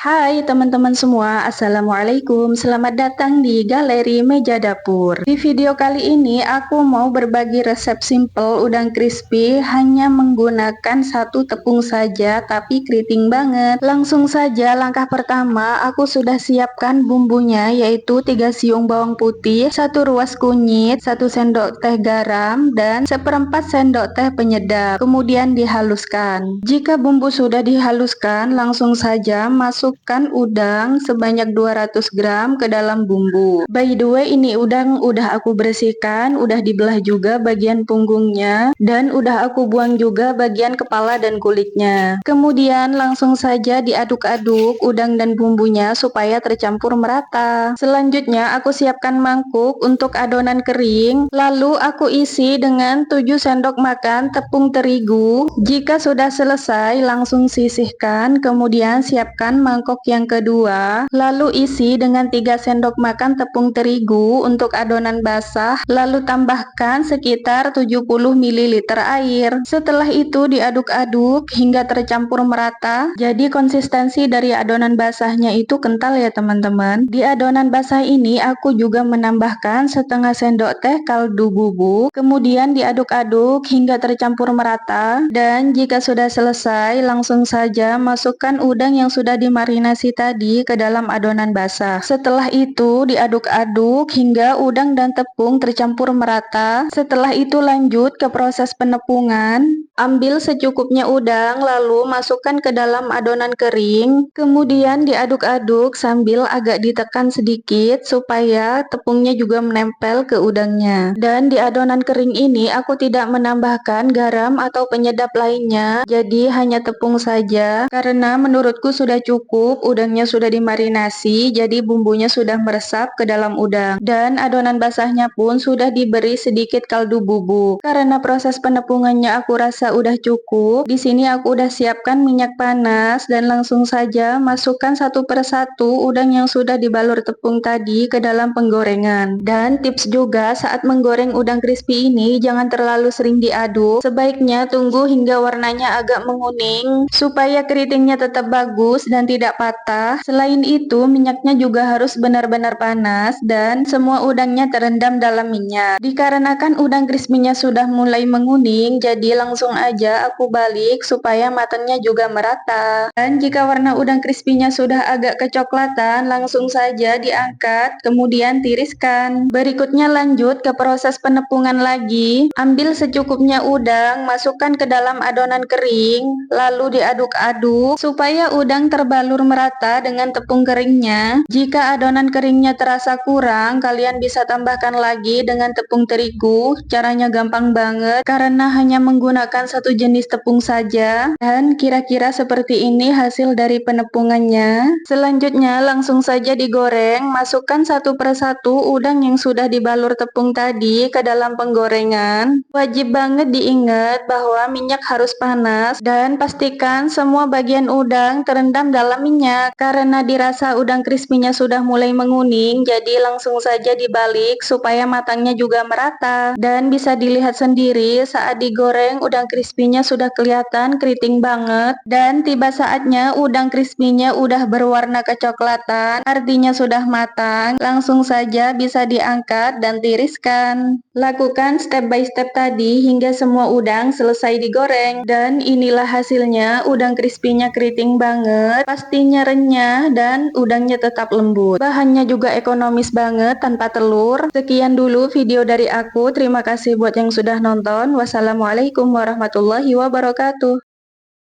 Hai teman-teman semua, Assalamualaikum. Selamat datang di Galeri Meja Dapur. Di video kali ini aku mau berbagi resep simple udang crispy hanya menggunakan satu tepung saja tapi keriting banget. Langsung saja langkah pertama aku sudah siapkan bumbunya yaitu 3 siung bawang putih, 1 ruas kunyit, 1 sendok teh garam, dan seperempat sendok teh penyedap. Kemudian dihaluskan. Jika bumbu sudah dihaluskan, langsung saja masukkan udang sebanyak 200 gram ke dalam bumbu. By the way, ini udang udah aku bersihkan, udah dibelah juga bagian punggungnya, dan udah aku buang juga bagian kepala dan kulitnya. Kemudian langsung saja diaduk-aduk udang dan bumbunya supaya tercampur merata. Selanjutnya aku siapkan mangkuk untuk adonan kering, lalu aku isi dengan 7 sendok makan tepung terigu. Jika sudah selesai, langsung sisihkan, kemudian siapkan mangkok yang kedua, lalu isi dengan 3 sendok makan tepung terigu untuk adonan basah, lalu tambahkan sekitar 70 ml air. Setelah itu diaduk-aduk hingga tercampur merata. Jadi konsistensi dari adonan basahnya itu kental ya teman-teman. Di adonan basah ini aku juga menambahkan setengah sendok teh kaldu bubuk, kemudian diaduk-aduk hingga tercampur merata. Dan jika sudah selesai, langsung saja masukkan udang yang sudah dimarinasi tadi ke dalam adonan basah. Setelah itu diaduk-aduk hingga udang dan tepung tercampur merata. Setelah itu lanjut ke proses penepungan. Ambil secukupnya udang, lalu masukkan ke dalam adonan kering, kemudian diaduk-aduk sambil agak ditekan sedikit supaya tepungnya juga menempel ke udangnya. Dan di adonan kering ini aku tidak menambahkan garam atau penyedap lainnya, jadi hanya tepung saja karena menurutku sudah cukup, udangnya sudah dimarinasi, jadi bumbunya sudah meresap ke dalam udang. Dan adonan basahnya pun sudah diberi sedikit kaldu bubuk. Karena proses penepungannya aku rasa udah cukup, di sini aku udah siapkan minyak panas dan langsung saja masukkan satu persatu udang yang sudah dibalur tepung tadi ke dalam penggorengan. Dan tips juga saat menggoreng udang crispy ini jangan terlalu sering diaduk, sebaiknya tunggu hingga warnanya agak menguning supaya keritingnya tetap bagus dan tidak patah. Selain itu minyaknya juga harus benar-benar panas dan semua udangnya terendam dalam minyak. Dikarenakan udang crispy-nya sudah mulai menguning, jadi langsung aja aku balik supaya matangnya juga merata. Dan jika warna udang crispy-nya sudah agak kecoklatan, langsung saja diangkat, kemudian tiriskan. Berikutnya lanjut ke proses penepungan lagi. Ambil secukupnya udang, masukkan ke dalam adonan kering, lalu diaduk-aduk supaya udang terbalur merata dengan tepung keringnya. Jika adonan keringnya terasa kurang, kalian bisa tambahkan lagi dengan tepung terigu. Caranya gampang banget karena hanya menggunakan satu jenis tepung saja. Dan kira-kira seperti ini hasil dari penepungannya. Selanjutnya langsung saja digoreng. Masukkan satu persatu udang yang sudah dibalur tepung tadi ke dalam penggorengan. Wajib banget diingat bahwa minyak harus panas dan pastikan semua bagian udang terendam dalam minyak. Karena dirasa udang crispy-nya sudah mulai menguning, jadi langsung saja dibalik supaya matangnya juga merata. Dan bisa dilihat sendiri saat digoreng udang crispy-nya sudah kelihatan keriting banget, dan tiba saatnya udang crispy-nya udah berwarna kecoklatan, artinya sudah matang. Langsung saja bisa diangkat dan tiriskan. Lakukan step by step tadi hingga semua udang selesai digoreng. Dan inilah hasilnya, udang crispy-nya keriting banget, pastinya renyah dan udangnya tetap lembut. Bahannya juga ekonomis banget tanpa telur. Sekian dulu video dari aku, terima kasih buat yang sudah nonton. Wassalamualaikum warahmatullahi wabarakatuh.